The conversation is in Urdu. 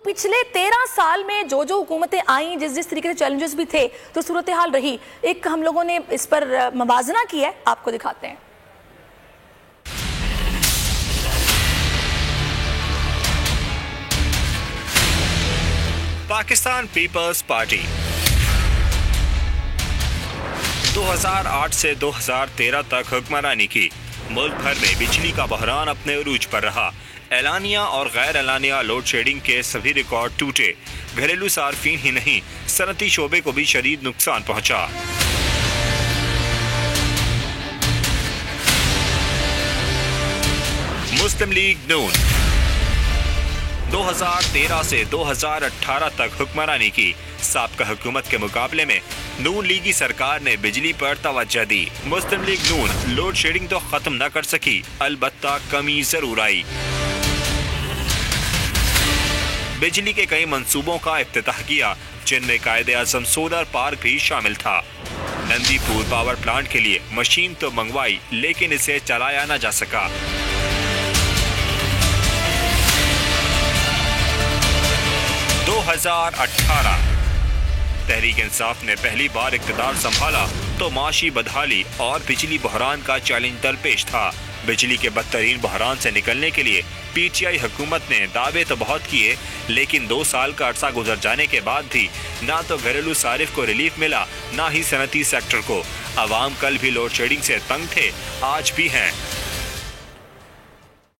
پچھلے 13 سال میں جو حکومتیں آئیں، جس طریقے سے چیلنجز بھی تھے تو صورتحال رہی، ایک ہم لوگوں نے اس پر موازنہ کیا ہے، آپ کو دکھاتے ہیں۔ پاکستان پیپلز پارٹی 2008 سے 2013 تک حکمرانی کی۔ ملک بھر میں بجلی کا بحران اپنے عروج پر رہا۔ اعلانیہ اور غیر اعلانیہ لوڈ شیڈنگ کے سبھی ریکارڈ ٹوٹے۔ گھریلو صارفین ہی نہیں، صنعتی شعبے کو بھی شدید نقصان پہنچا۔ مسلم لیگ نون 2013 سے 2018 تک حکمرانی کی۔ سابقہ حکومت کے مقابلے میں نون لیگی سرکار نے بجلی پر توجہ دی۔ مسلم لیگ نون لوڈ شیڈنگ تو ختم نہ کر سکی، البتہ کمی ضرور آئی۔ بجلی کے کئی منصوبوں کا افتتاح کیا، جن میں قائد اعظم سولر پارک بھی شامل تھا۔ نندی پور پاور پلانٹ کے لیے مشین تو منگوائی، لیکن اسے چلایا نہ جا سکا۔ 2018 تحریک انصاف نے پہلی بار اقتدار سنبھالا تو معاشی بدحالی اور بجلی بحران کا چیلنج درپیش تھا۔ بجلی کے بدترین بحران سے نکلنے کے لیے پی ٹی آئی حکومت نے دعوے تو بہت کیے، لیکن 2 سال کا عرصہ گزر جانے کے بعد بھی نہ تو گھریلو صارف کو ریلیف ملا، نہ ہی صنعتی سیکٹر کو۔ عوام کل بھی لوڈ شیڈنگ سے تنگ تھے، آج بھی ہیں۔